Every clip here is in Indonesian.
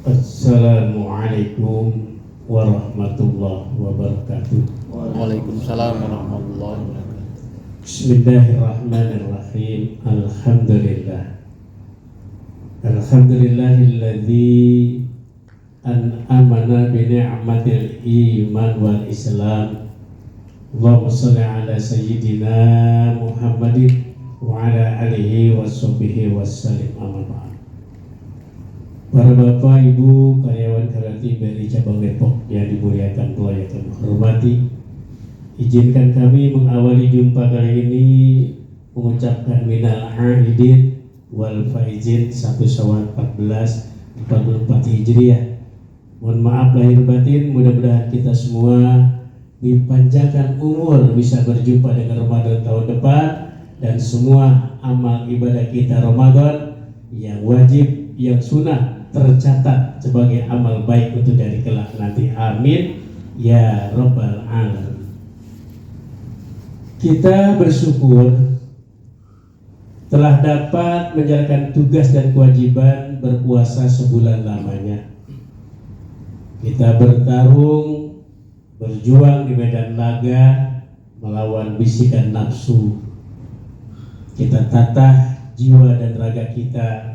Assalamualaikum warahmatullahi wabarakatuh. Waalaikumsalam warahmatullahi wabarakatuh. Bismillahirrahmanirrahim. Alhamdulillahilladzi an'amana bi ni'matil iman wal islam. Allahumma shalli ala sayyidina Muhammadin wa ala alihi washabbihi wasallim. Amma ba'd. Para bapak, ibu, karyawan BRI Cabang Depok yang dimuliakan Allah yang kami hormati, izinkan kami mengawali jumpa kali ini mengucapkan minal aidin wal faizin 1 Syawal 1444 Hijriah. Mohon maaf lahir batin, mudah-mudahan kita semua dipanjangkan umur bisa berjumpa dengan Ramadan tahun depan, dan semua amal ibadah kita Ramadan yang wajib, yang sunnah tercatat sebagai amal baik untuk dari kelak nanti. Amin ya rabbal alamin. Kita bersyukur telah dapat menjalankan tugas dan kewajiban berpuasa sebulan lamanya. Kita bertarung, berjuang di medan laga melawan bisikan nafsu. Kita tatah jiwa dan raga kita,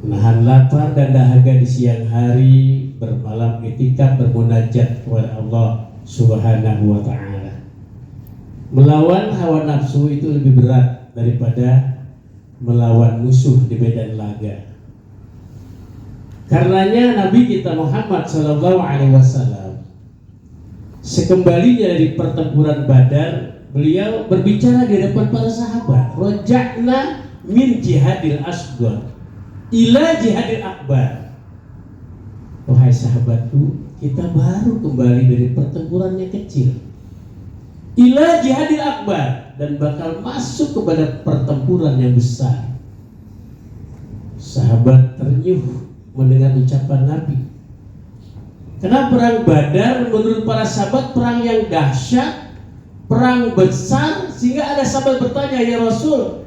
menahan lapar dan dahaga di siang hari, bermalam itikaf, bermunajat kepada Allah Subhanahu wa ta'ala. Melawan hawa nafsu itu lebih berat daripada melawan musuh di medan laga. Karenanya Nabi kita Muhammad sallallahu alaihi wasallam sekembalinya dari pertempuran Badar, beliau berbicara di depan para sahabat, raja'na min jihadil asghar ila jihadil akbar. Wahai sahabatku, kita baru kembali dari pertempuran yang kecil ila jihadil akbar, dan bakal masuk kepada pertempuran yang besar. Sahabat ternyuh mendengar ucapan Nabi. Karena perang Badar menurut para sahabat perang yang dahsyat, perang besar, sehingga ada sahabat bertanya, ya Rasul,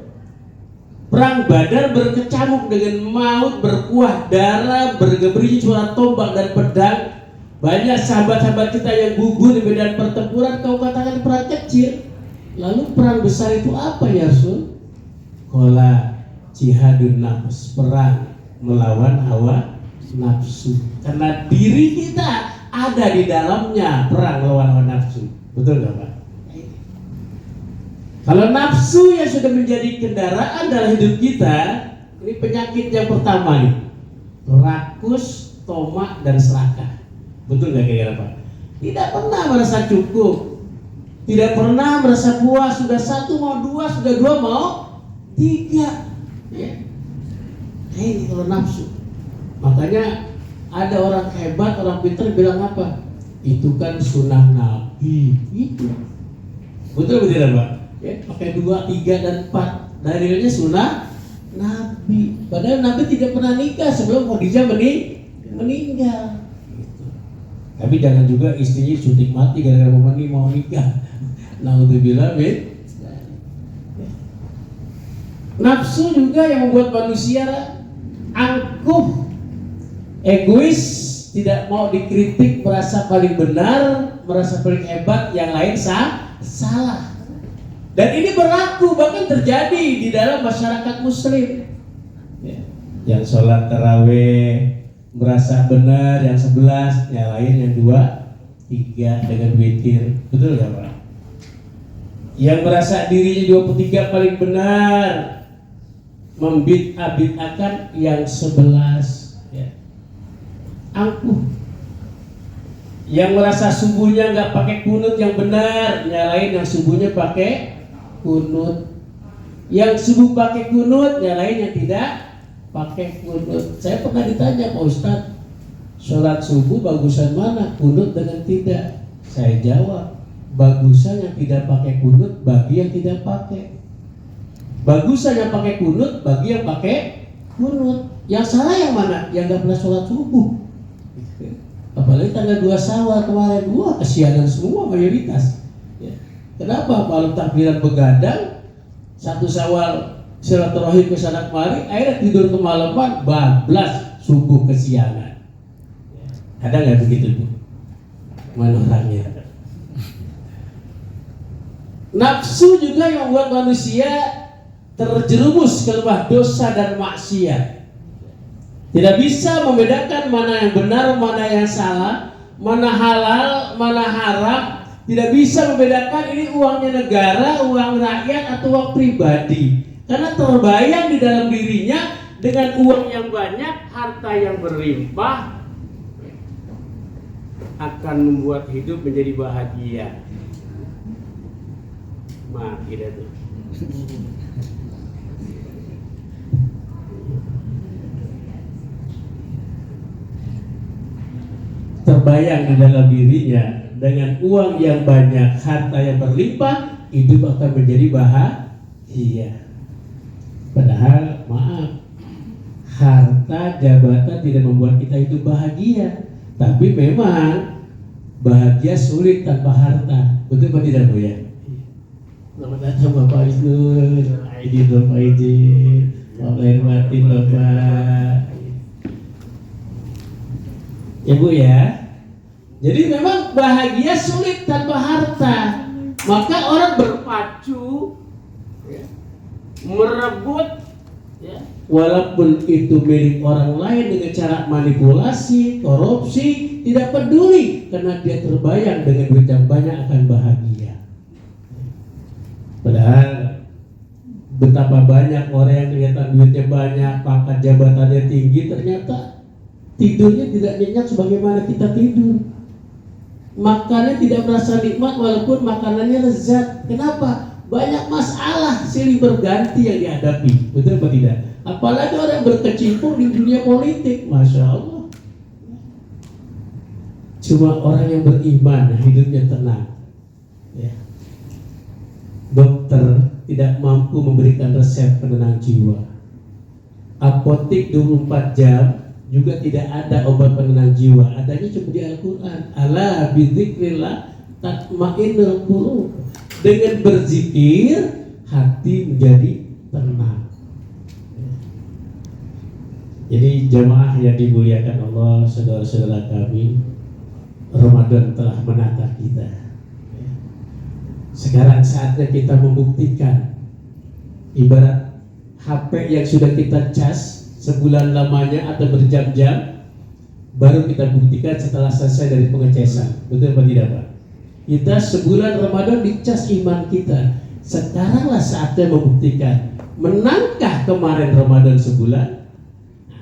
perang Badar berkecamuk dengan maut, berkuah darah, bergeberi suara tombak dan pedang. Banyak sahabat-sahabat kita yang gugur di medan pertempuran. Kau katakan perang kecil, lalu perang besar itu apa ya Rasul? Qala jihadun nafs, perang melawan hawa nafsu. Karena diri kita ada di dalamnya perang melawan hawa nafsu. Betul gak Pak? Kalau nafsu yang sudah menjadi kendaraan dalam hidup kita, ini penyakit yang pertama nih, rakus, tomak, dan serakah. Betul gak kira-kira Pak? Tidak pernah merasa cukup, tidak pernah merasa puas. Sudah 1 mau 2, sudah 2 mau 3 ya. Ini kalau nafsu. Makanya ada orang hebat, orang pintar bilang apa? Itu kan sunnah Nabi. Itu betul Pak? Ya, pakai 2, 3, dan 4. Dalilnya sunnah Nabi. Padahal Nabi tidak pernah nikah sebelum Khadijah meninggal. Gitu. Tapi jangan juga istrinya suntik mati gara-gara mau nikah. Naudzubillah min. Nafsu juga yang membuat manusia angkuh, egois, tidak mau dikritik, merasa paling benar, merasa paling hebat, yang lain salah. Dan ini berlaku bahkan terjadi di dalam masyarakat muslim ya. Yang sholat tarawih merasa benar, yang 11, yang lain yang 2, 3 dengan witir. Betul gak Pak? Yang merasa dirinya 23 paling benar, membid'ah-bid'ahkan yang 11 ya. Angkuh. Yang merasa subuhnya nggak pakai kunut yang benar, nyalain yang subuhnya pakai kunut. Yang subuh pakai kunut, nyalain yang tidak pakai kunut. Saya pernah ditanya, Pak Ustadz, sholat subuh bagusan mana, kunut dengan tidak? Saya jawab, bagusan yang tidak pakai kunut bagi yang tidak pakai. Bagusan yang pakai kunut bagi yang pakai kunut. Yang salah yang mana? Yang nggak pernah sholat subuh. Apalagi tanggal 2 Syawal kemarin, kesianan semua mayoritas. Ya. Kenapa? Malam takbiran begadang, 1 Syawal silaturahim ke sana kemari, akhirnya tidur kemalaman, bablas subuh kesiangan. Ada nggak begitu Bu? Mana orangnya? Nafsu juga yang membuat manusia terjerumus ke lembah dosa dan maksiat. Tidak bisa membedakan mana yang benar, mana yang salah, mana halal, mana haram. Tidak bisa membedakan ini uangnya negara, uang rakyat, atau uang pribadi. Karena terbayang di dalam dirinya dengan uang yang banyak, harta yang berlimpah akan membuat hidup menjadi bahagia. Mati dah tuh. Terbayang di dalam dirinya dengan uang yang banyak, harta yang berlimpah, hidup akan menjadi bahagia. Padahal maaf, harta jabatan tidak membuat kita hidup bahagia. Tapi memang bahagia sulit tanpa harta. Betul apa tidak Bu ya? Selamat datang Bapak Isnur, Aidin Bapak Aidin, Bapak Hermatin Bapak. Ya Bu ya. Jadi memang bahagia sulit tanpa harta. Maka orang berpacu ya, merebut ya, walaupun itu milik orang lain dengan cara manipulasi, korupsi, tidak peduli karena dia terbayang dengan duit yang banyak akan bahagia. Padahal betapa banyak orang yang kelihatan duitnya banyak, pangkat jabatannya tinggi, ternyata tidurnya tidak nyenyak sebagaimana kita tidur. Makannya tidak merasa nikmat walaupun makanannya lezat. Kenapa? Banyak masalah silih berganti yang dihadapi. Betul apa tidak? Apalagi orang berkecimpung di dunia politik. Masya Allah. Cuma orang yang beriman hidupnya tenang ya. Dokter tidak mampu memberikan resep penenang jiwa. Apotek 24 jam juga tidak ada obat penenang jiwa. Adanya cuma di Al-Quran. Ala bidzikrillah tatmainnul qulub. Dengan berzikir hati menjadi tenang. Jadi jamaah yang dimuliakan Allah, saudara-saudara kami, Ramadan telah menata kita. Sekarang saatnya kita membuktikan. Ibarat HP yang sudah kita cas sebulan lamanya atau berjam-jam, baru kita buktikan setelah selesai dari pengecasan. Betul apa tidak Pak? Kita sebulan Ramadan dicas iman kita. Sekaranglah saatnya membuktikan. Menangkah kemarin Ramadan sebulan?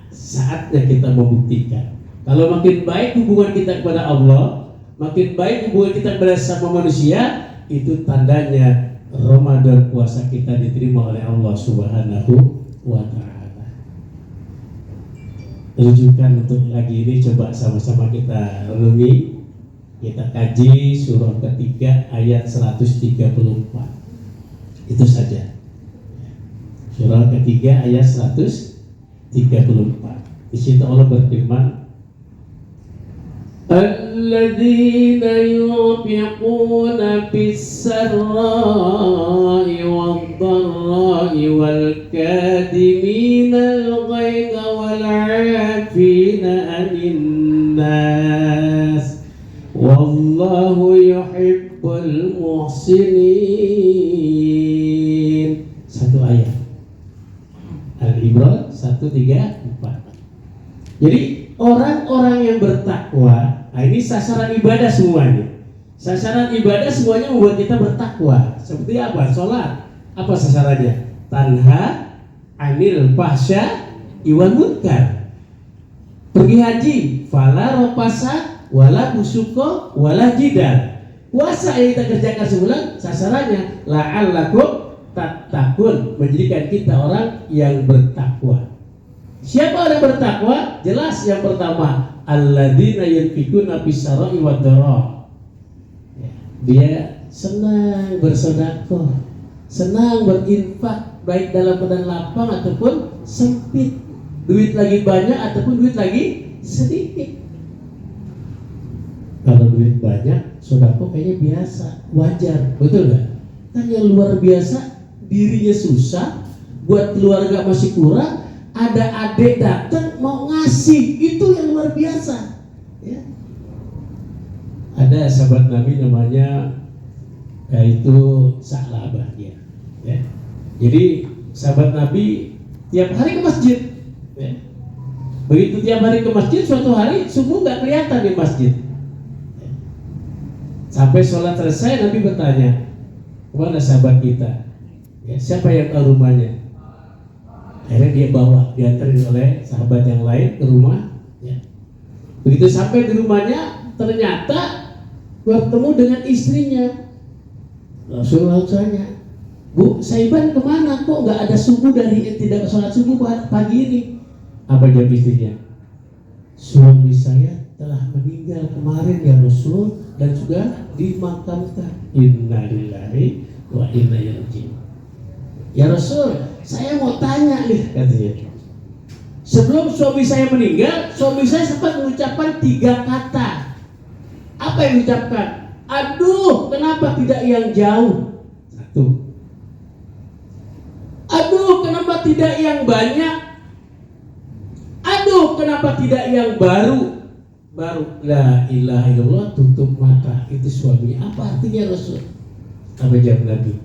Saatnya kita membuktikan. Kalau makin baik hubungan kita kepada Allah, makin baik hubungan kita kepada sama manusia, itu tandanya Ramadan puasa kita diterima oleh Allah Subhanahu wa Ta'ala. Rujukan untuk lagi ini coba sama-sama kita renungi, kita kaji surah ketiga ayat 134. Itu saja. Surah ketiga ayat 134. Di situ Allah berfirman, alladzina yunfiquna fis-sarra'i wad-dharra'i wal kadhiminal ghaidha wal 'afina 'anil nas wallahu yuhibbul muhsinin. Satu ayat Al-Imran 134. Jadi orang-orang yang bertakwa, nah ini sasaran ibadah semuanya. Sasaran ibadah semuanya membuat kita bertakwa. Seperti apa? Sholat. Apa sasarannya? Tanha anil fahsya iwal munkar. Pergi haji, fala rafasa wala busuko wala jidal. Puasa yang kita kerjakan sebulan, sasarannya la'allakum tattaqun, menjadikan kita orang yang bertakwa. Siapa orang bertakwa? Jelas yang pertama, alladzina yunfiquna fis-sarra'i wad-dharra. Dia senang bersedekah, senang berinfak baik dalam keadaan lapang ataupun sempit. Duit lagi banyak ataupun duit lagi sedikit. Kalau duit banyak, sedekah kayaknya biasa, wajar, betul nggak? Kan yang luar biasa, dirinya susah, buat keluarga masih kurang, ada adik datang mau ngasih, itu yang luar biasa. Ya. Ada sahabat Nabi namanya yaitu Sa'labah dia. Ya. Jadi sahabat Nabi tiap hari ke masjid. Ya. Begitu tiap hari ke masjid, suatu hari subuh nggak kelihatan di masjid. Ya. Sampai sholat selesai Nabi bertanya, kemana sahabat kita? Ya, siapa yang tahu rumahnya? Akhirnya dia bawa, diantarin oleh sahabat yang lain ke rumah. Ya. Begitu sampai di rumahnya, ternyata bertemu dengan istrinya. Langsung tanya, Bu, Saiban kemana? Kok nggak ada subuh dari tidak sholat subuh pagi ini? Apa jawab istrinya? Suami saya telah meninggal kemarin ya Rasul dan sudah dimakamkan. Innalillahi wa inna ilaihi raji'un. Ya Rasul, saya mau tanya nih, katanya. Sebelum suami saya meninggal, suami saya sempat mengucapkan 3 kata. Apa yang diucapkan? Aduh, kenapa tidak yang jauh? 1. Aduh, kenapa tidak yang banyak? Aduh, kenapa tidak yang baru? La ilaha illallah, tutup mata. Itu suami. Apa artinya Rasul? Apa jawab Nabi?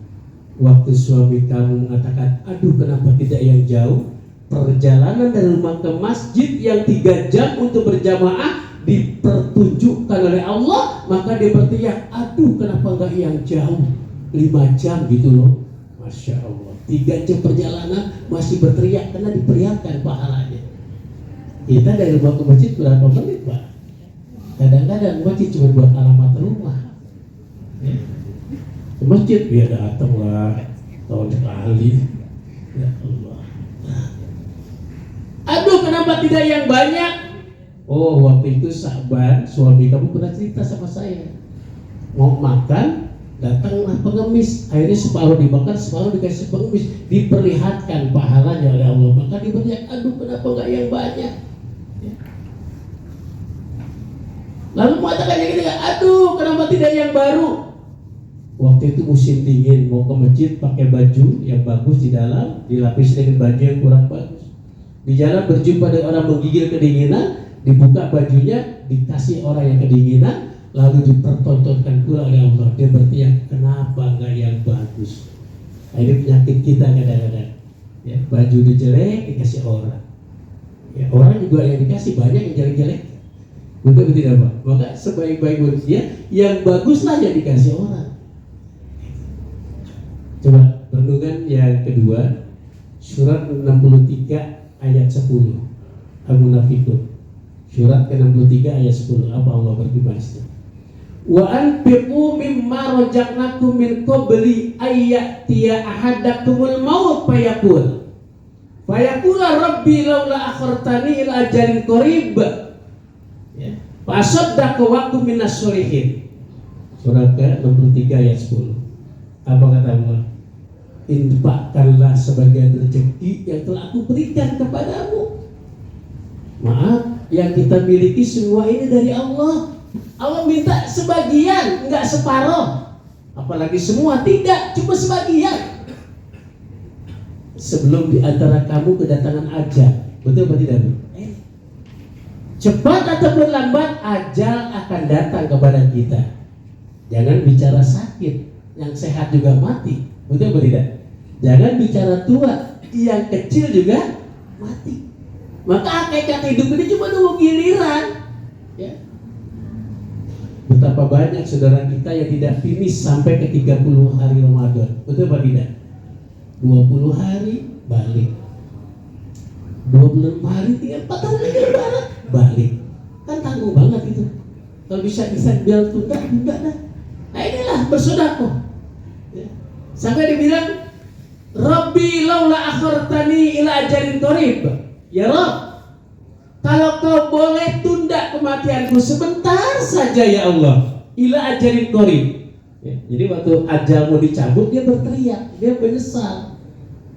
Waktu suami kamu mengatakan, aduh kenapa tidak yang jauh, perjalanan dari rumah ke masjid yang 3 jam untuk berjamaah dipertunjukkan oleh Allah, maka dia berteriak, aduh kenapa enggak yang jauh 5 jam gitu loh. Masya Allah, 3 jam perjalanan masih berteriak karena diperlihatkan pahalanya. Kita dari rumah ke masjid berapa menit Pak? Kadang-kadang masjid cuma buat alamat rumah ya. Ke masjid biar datang lah tahun sekali. Ya Allah. Aduh kenapa tidak yang banyak? Oh waktu itu Sa'ban suami kamu pernah cerita sama saya, mau makan datanglah pengemis, akhirnya separuh dimakan separuh dikasih pengemis, diperlihatkan pahalanya oleh Allah. Maka dia bertanya, aduh kenapa enggak yang banyak ya. Lalu mengatakan yang ini, aduh kenapa tidak yang baru? Waktu itu musim dingin, mau ke masjid pakai baju yang bagus di dalam, dilapisi dengan baju yang kurang bagus. Di jalan berjumpa dengan orang menggigil kedinginan, dibuka bajunya, dikasih orang yang kedinginan, lalu dipertontonkan pula oleh Allah. Dia berteriak, kenapa enggak yang bagus? Nah, ini penyakit kita kadang-kadang. Ya, baju dijelek dikasih orang. Ya, orang juga yang dikasih banyak yang jelek-jelek. Betul tidak Pak? Maka sebaik-baik manusia yang baguslah yang dikasih orang. Coba renungan yang kedua, surat 63 ayat 10 Al-Munafiqun. Surat ke-63 ayat 10. Apa Allah berfirman di situ? Wa anfiqu mimma razaqnakum min qabli ayyatiya ahadakumul maut fayaqul rabbi laula akhartani ila ajalin qarib ya fasaddaq wa kum minas sholihin. Surat ke-63 ayat 10. Apa kata Allah? Infakkanlah sebagian rezeki yang telah aku berikan kepadamu. Maaf, yang kita miliki semua ini dari Allah. Allah minta sebagian, enggak separuh. Apalagi semua, tidak, cuma sebagian. Sebelum di antara kamu kedatangan ajal. Betul atau tidak? Cepat ataupun lambat ajal akan datang kepada kita. Jangan bicara sakit, yang sehat juga mati. Betul atau tidak? Jangan bicara tua, yang kecil juga mati. Maka hakikat hidup ini cuma nunggu giliran ya. Betapa banyak saudara kita yang tidak finish sampai ke 30 hari Ramadan. Betul apa tidak? 20 hari balik, 26 hari tinggal 4 hari lagi lebaran balik. Kan tanggung banget itu. Kalau bisa biar tunda dah. Nah inilah bersedekah ya. Sampai dibilang Rabbi laula akhartani ila ajalin qarib. Ya Rabb, kalau kau boleh tunda kematianku sebentar saja ya Allah, ila ajalin qarib ya. Jadi waktu ajal mau dicabut dia berteriak, dia menyesal.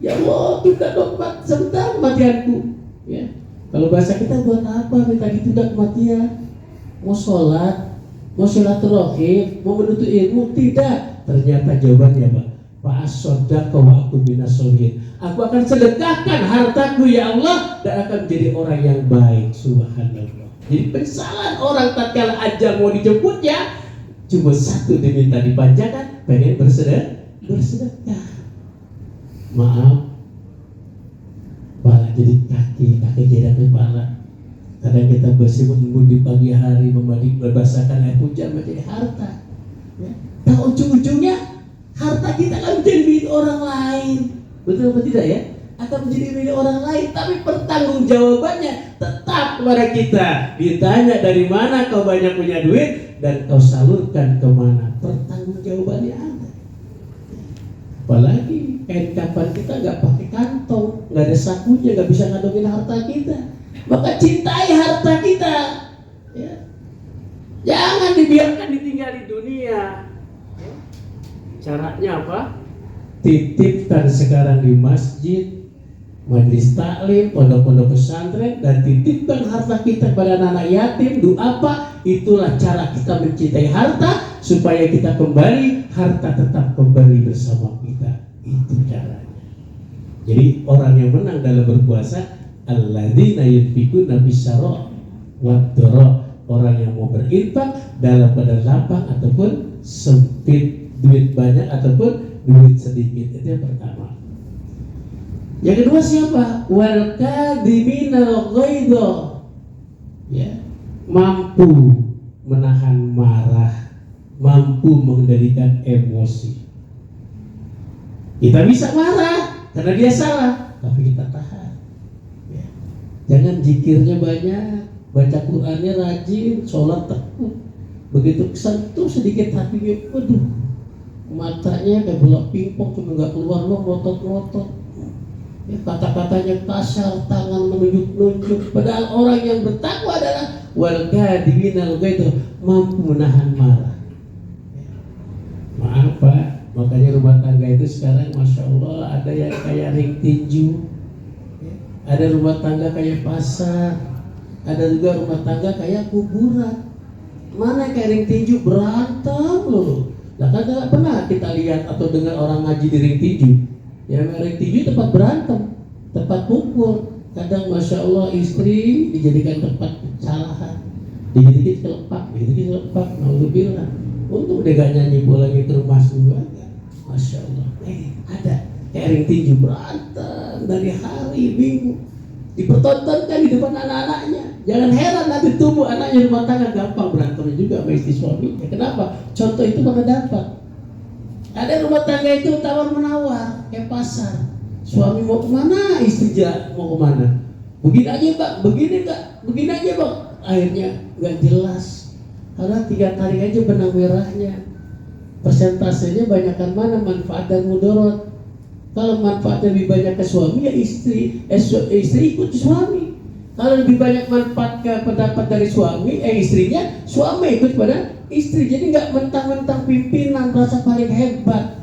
Ya Allah, tunda dong sebentar kematianku ya. Kalau bahasa kita buat apa minta ditunda kematian? Mau sholat, mau silaturahim, mau menuntut ilmu? Tidak. Ternyata jawabannya Pak, fa'asaddaqa wa aku minasholihin. Aku akan sedekahkan hartaku ya Allah dan akan menjadi orang yang baik. Subhanallah. Jadi penyesalan orang tatkala ajal mau dijemputnya cuma satu diminta dipanjangkan, pengen bersedekah. Maaf, malah jadi kaki jadi kepala. Kadang kita bersimbun di pagi hari membasahkan air hujan menjadi harta. Ya. Tahu ujung-ujungnya harta kita akan menjadi milik orang lain. Betul atau tidak ya? Akan menjadi milik orang lain. Tapi pertanggungjawabannya tetap kepada kita. Ditanya dari mana kau banyak punya duit dan kau salurkan kemana. Pertanggungjawabannya ada. Apalagi kain kapan kita nggak pakai kantong, nggak ada sakunya, nggak bisa ngadongin harta kita. Maka cintai harta kita. Ya. Jangan dibiarkan ditinggal di dunia. Caranya apa? Titipkan sekarang di masjid, majelis taklim, pondok-pondok pesantren, dan titipkan harta kita pada anak yatim. Doa apa? Itulah cara kita mencintai harta supaya kita kembali, harta tetap kembali bersama kita. Itu caranya. Jadi orang yang menang dalam berpuasa alladzina yunfikuna bisyara wad-dara, orang yang mau berinfak dalam keadaan lapang ataupun sempit, duit banyak ataupun duit sedikit. Itu yang pertama. Yang kedua siapa? Wal kadhiminal ghaidha, ya, mampu menahan marah, mampu mengendalikan emosi. Kita bisa marah karena dia salah, tapi kita tahan. Jangan zikirnya banyak, baca Qur'annya rajin, sholat tekun. Begitu kesentuh sedikit hatinya, waduh, matanya kayak bola pingpong cuma nggak keluar loh, ngotot-ngotot. Ya, kata-katanya kasar, tangan menunjuk-nunjuk. Padahal orang yang bertakwa adalah wal kadhiminal ghaidha, mampu menahan marah. Maaf Pak, makanya rumah tangga itu sekarang masya Allah ada yang kayak ring tinju. Ada rumah tangga kayak pasar, ada juga rumah tangga kayak kuburan. Mana kayak ring tinju berantem loh. Nah kan tidak pernah kita lihat atau dengar orang ngaji di ring tinju. Ya ring tinju tempat berantem, tempat pukul. Kadang masya Allah istri dijadikan tempat kesalahan, dikit-dikit kelepak, naudzubillah. Untung dia gak nyanyi bolanya ke rumah juga. Masya Allah, ada kayak ring tinju berantem dari hari minggu, dipertontonkan di depan anak-anaknya. Jangan heran nanti tumbuh anaknya rumah tangga gampang berantem juga sama istri suaminya. Kenapa? Contoh itu pernah dapat. Ada rumah tangga itu tawar menawar kayak pasar. Suami mau kemana, istri mau kemana. Begini aja Pak, begini aja Pak. Akhirnya nggak jelas. Karena 3 tarik aja benang merahnya. Persentasenya banyakkan mana manfaat dan mudarat. Kalau manfaatnya lebih banyak ke suami ya istri ikut suami. Kalau lebih banyak manfaat ke pendapat dari suami, istrinya, suami ikut pada istri. Jadi nggak mentang-mentang pimpinan merasa paling hebat.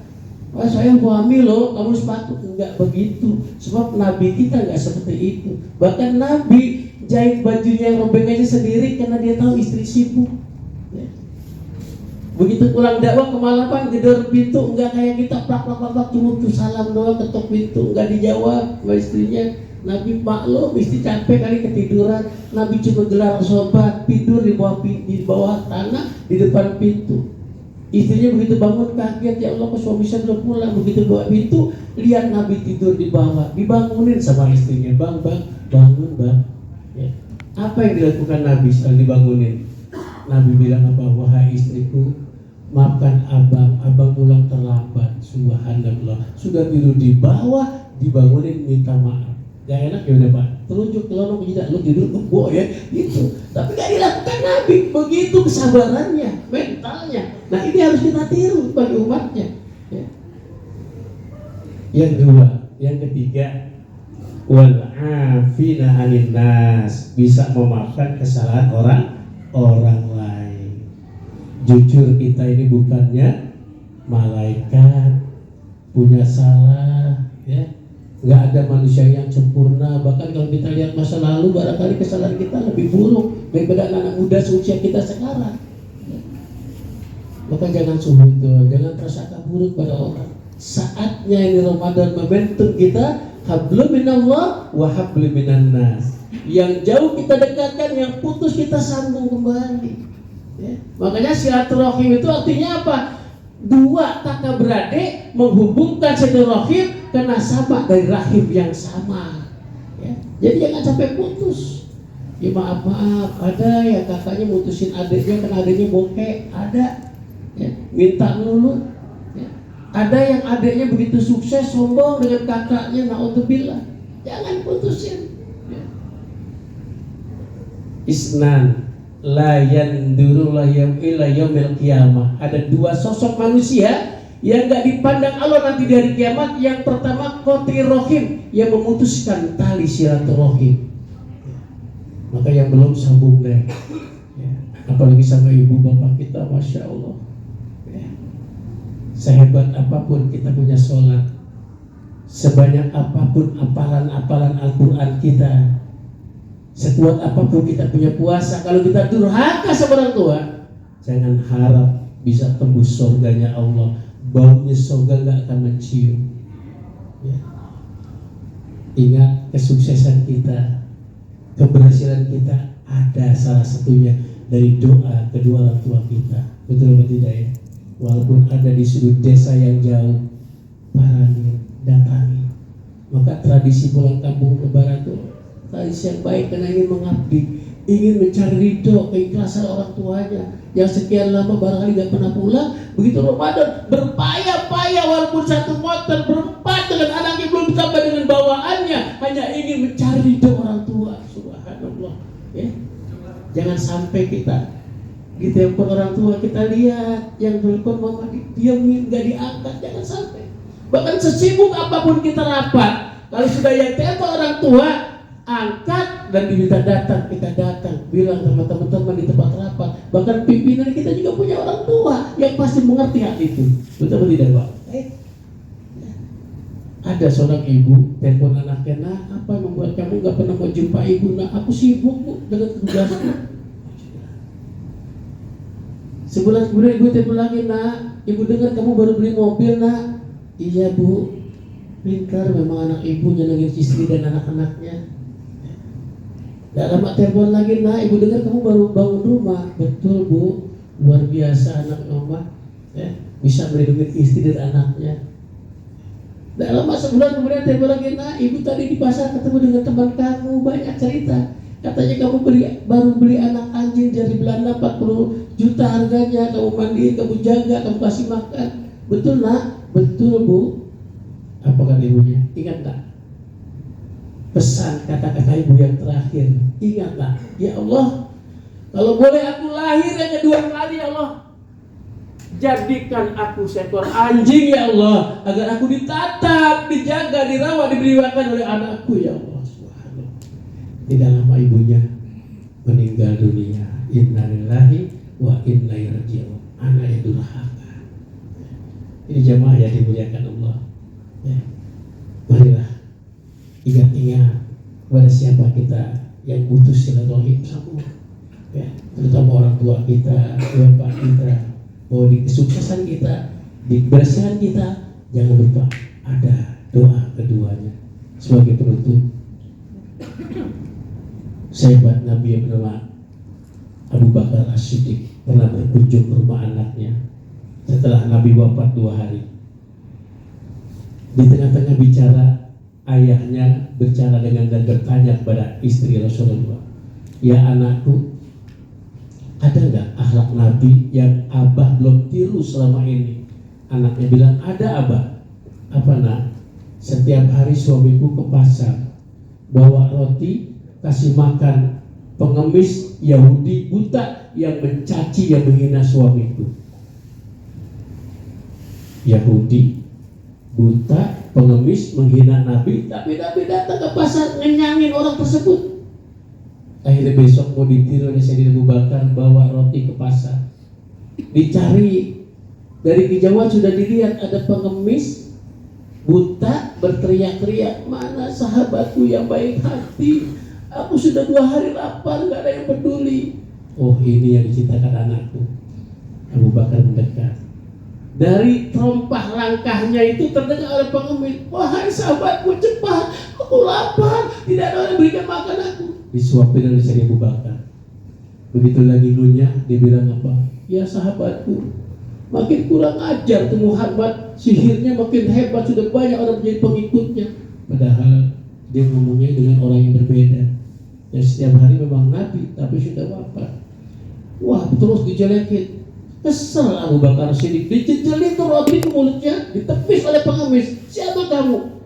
Wah saya suami loh, kamu sepatu. Enggak begitu. Sebab Nabi kita nggak seperti itu. Bahkan Nabi jahit bajunya yang robek aja sendiri karena dia tahu istri sibuk. Begitu pulang dakwah kemalaman gedor pintu, enggak kayak kita plak cuma salam doang ketok pintu, enggak dijawab sama istrinya. Nabi maklum istri capek kali ketiduran, Nabi cuma gelar sobat tidur di bawah tanah di depan pintu. Istrinya begitu bangun kaget, ya Allah kok suami saya belum pulang. Begitu buka pintu lihat Nabi tidur di bawah, dibangunin sama istrinya, bang bangun bang. Ya. Apa yang dilakukan Nabi setelah dibangunin? Nabi bilang apa? Wahai istriku, maafkan abang pulang terlambat. Subhanallah, sudah tidur di bawah dibangunin minta maaf. Gak enak ya udah Pak, terunjuk kelonong tidak, lu tidur kebo ya gitu. Tapi gak dilakukan Nabi, begitu kesabarannya, mentalnya. Nah ini harus kita tiru bagi umatnya ya. Yang kedua, yang ketiga, wal afina 'anil nas, bisa memaafkan kesalahan orang lain. Jujur kita ini bukannya malaikat, punya salah ya. Nggak ada manusia yang sempurna. Bahkan kalau kita lihat masa lalu, barangkali kesalahan kita lebih buruk daripada anak muda seusia kita sekarang. Maka jangan suhudzon, jangan prasangka buruk pada orang. Saatnya ini Ramadan membentuk kita hablum minallah wa hablum minan nas. Yang jauh kita dekatkan, yang putus kita sambung kembali. Ya. Makanya silaturahim itu artinya apa? Dua kakak beradik menghubungkan silaturahim karena sama dari rahim yang sama. Ya. Jadi jangan sampai putus. Ya maaf, ada ya kakaknya mutusin adiknya karena adiknya bokeh, ada ya, minta lulu ya. Ada yang adiknya begitu sukses sombong dengan kakaknya, naudzubillah, jangan putusin ya. Isnan la yanduru ila yaumil qiyamah. Ada dua sosok manusia yang gak dipandang Allah nanti dari kiamat. Yang pertama qati rohim, yang memutuskan tali silaturahim. Maka yang belum sambung deh ya. Apalagi sama ibu bapak kita, Masya Allah ya. Sehebat apapun kita punya sholat, sebanyak apapun apalan-apalan Al-Quran kita, sekuat apapun kita punya puasa, kalau kita durhaka sama orang tua, jangan harap bisa tembus surganya Allah. Baunya surga gak akan mencium ya. Ingat, kesuksesan kita, keberhasilan kita ada salah satunya dari doa kedua orang tua kita. Betul atau tidak ya? Walaupun ada di sudut desa yang jauh, parangi, datangi. Maka tradisi pulang kampung lebaran itu tradisi yang baik karena ingin mengabdi, ingin mencari ridho, keikhlasan orang tuanya yang sekian lama barangkali gak pernah pulang. Begitu Ramadan berpayah-payah walaupun satu motor berempat dengan anaknya belum sampai dengan bawaannya, hanya ingin mencari ridho orang tua. Subhanallah ya. Jangan sampai kita ditelepon orang tua, kita lihat yang telepon mama diamin, gak diangkat, jangan sampai. Bahkan sesibuk apapun kita rapat, kalau sudah yang telepon orang tua, angkat dan diminta datang, kita datang, bilang sama teman-teman di tempat rapat. Bahkan pimpinan kita juga punya orang tua yang pasti mengerti hal itu. Betul tidak Pak? Ada seorang ibu telepon anaknya, nah apa yang membuat kamu gak pernah mau jumpa ibu? Nah aku sibuk Bu dengan tugasku. Sebulan kemudian ibu telepon lagi, nah ibu dengar kamu baru beli mobil. Nah iya Bu, pintar memang anak ibu nyenengin istri dan anak-anaknya. Gak lama telepon lagi, nah ibu dengar kamu baru bangun rumah. Betul Bu, luar biasa anak mama ya, bisa melindungi istri dan anaknya. Gak lama sebulan kemudian telepon lagi, nah ibu tadi di pasar ketemu dengan teman kamu, banyak cerita. Katanya kamu baru beli anak anjing dari Belanda 40 juta harganya, kamu mandiin, kamu jaga, kamu kasih makan. Betul nak? Betul Bu. Apa kata ibunya? Ingat tak? Pesan kata-kata ibu yang terakhir, ingatlah ya Allah, kalau boleh aku lahir hanya 2 kali ya Allah, jadikan aku seekor anjing ya Allah, agar aku ditatap, dijaga, dirawat, diberi makan oleh anakku ya Allah. Subhanallah. Tidak lama ibunya meninggal dunia. Innalillahi wa inna ilaihi raji'un. Anaknya durhaka. Ini jamaah yang dimuliakan Allah ya. Marilah ingat-ingat kepada siapa kita yang butuh silaturahim sambung ya, terutama orang tua kita, bapak kita, bahwa di kesuksesan kita, di keberhasilan kita, jangan lupa ada doa keduanya sebagai penutup. Sahabat Nabi yang bernama Abu Bakar As-Siddiq pernah berkunjung ke rumah anaknya setelah Nabi wafat 2 hari. Di tengah-tengah bicara, ayahnya berbicara dengan dan bertanya kepada istri Rasulullah, ya anakku, ada nggak akhlak Nabi yang abah belum tiru selama ini? Anaknya bilang, ada abah. Apa nak? Setiap hari suamiku ke pasar, bawa roti, kasih makan pengemis Yahudi buta yang mencaci, yang menghina suamiku. Yahudi buta, pengemis, menghina Nabi, tapi Nabi datang ke pasar ngenyangin orang tersebut. Akhirnya besok mau ditiru oleh Sayyidina Abu Bakar, bawa roti ke pasar, dicari dari kejauhan, sudah dilihat ada pengemis buta berteriak-teriak, mana sahabatku yang baik hati, aku sudah 2 hari lapar, gak ada yang peduli. Oh ini yang diceritakan anakku. Abu Bakar mendekat, Dari terompah langkahnya itu terdengar oleh pengemis, wahai sahabatku, cepat, aku lapar, tidak ada yang berikan makan aku. Disuapin oleh Sayyidina Abu Bakar. Begitu lagi ngunyah, dia bilang apa? Ya sahabatku, makin kurang ajar tuh Muhammad, sihirnya makin hebat, sudah banyak orang menjadi pengikutnya. Padahal dia ngomongnya dengan orang yang berbeda. Dan setiap hari memang Nabi, tapi sudah wafat. Wah, terus dijelekin. Kesel Abu Bakar Siddiq, dijejelin tuh roti ke mulutnya, ditepis oleh pengemis. Siapa kamu?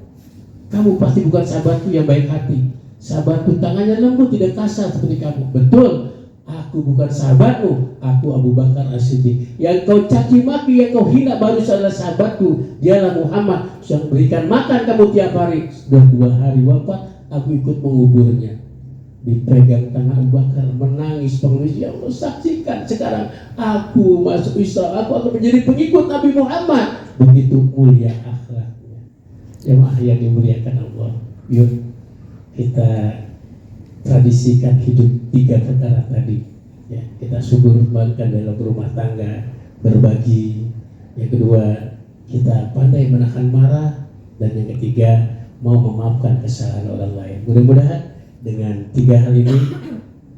Kamu pasti bukan sahabatku yang baik hati. Sahabatku tangannya lembut, tidak kasar seperti kamu. Betul, aku bukan sahabatmu. Aku Abu Bakar As-Siddiq. Yang kau caci maki, yang kau hina baru adalah sahabatku. Dialah Muhammad yang berikan makan kamu tiap hari. Sudah 2 hari wafat, aku ikut menguburnya. Dipegang tangan Abu Bakar, menangis pengemis. Ya Allah, saksikan sekarang aku masuk Islam, aku akan menjadi pengikut Nabi Muhammad. Begitu mulia akhlaknya. Jemaah yang dimuliakan Allah, yuk kita tradisikan hidup 3 perkara tadi. Ya, kita subur kembalikan dalam rumah tangga, berbagi. Yang kedua, kita pandai menahan marah. Dan yang ketiga, mau memaafkan kesalahan orang lain. Mudah-mudahan dengan 3 hal ini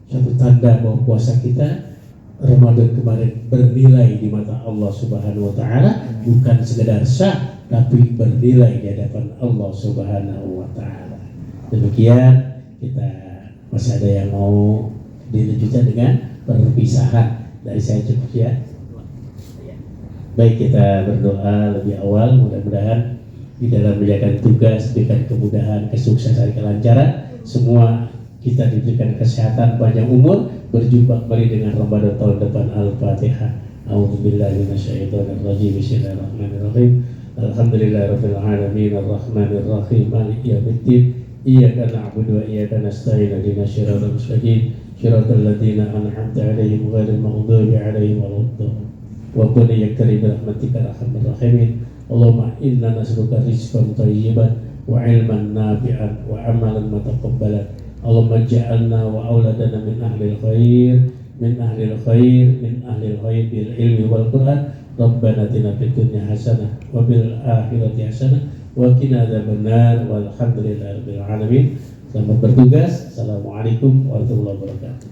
satu tanda bahwa puasa kita Ramadan kemarin bernilai di mata Allah Subhanahu wa taala, bukan sekedar sah tapi bernilai di hadapan Allah Subhanahu wa taala. Demikian, kita masih ada yang mau dilanjutkan dengan perpisahan. Dari saya cukup ya. Baik, kita berdoa lebih awal, mudah-mudahan di dalam menjalankan tugas diberikan kemudahan, kesuksesan, kelancaran. Semua kita diberikan kesehatan, panjang umur, berjumpa kembali dengan Ramadan tahun depan. Al-Fatihah. A'udzubillahi minasyaitonirrajim. Bismillahirrahmanirrahim. Alhamdulillahirabbil alamin, arrahmanirrahim, maliki yaumiddin. Iyyaka na'budu wa iyyaka nasta'in. Ihdinas siratal mustaqim, siratal ladzina an'amta 'alaihim ghairil maghdubi 'alaihim waladdallin. Wa qul yakrim bi rahmatika arhamar rahimin. Allahumma inna nas'aluka rizqan thayyiban wa ilman nafi'an wa amalan mutaqabbalan. Allahumma ja'alna wa auladana min ahlil khair, min ahlil khair, min ahlil khair bil ilmi wal Qur'an. Rabbana atina fid dunya hasanah wa bil akhirati hasanah wa qina adzabannar. Walhamdulillahirabbil alamin. Selamat bertugas. Assalamualaikum warahmatullahi wabarakatuh.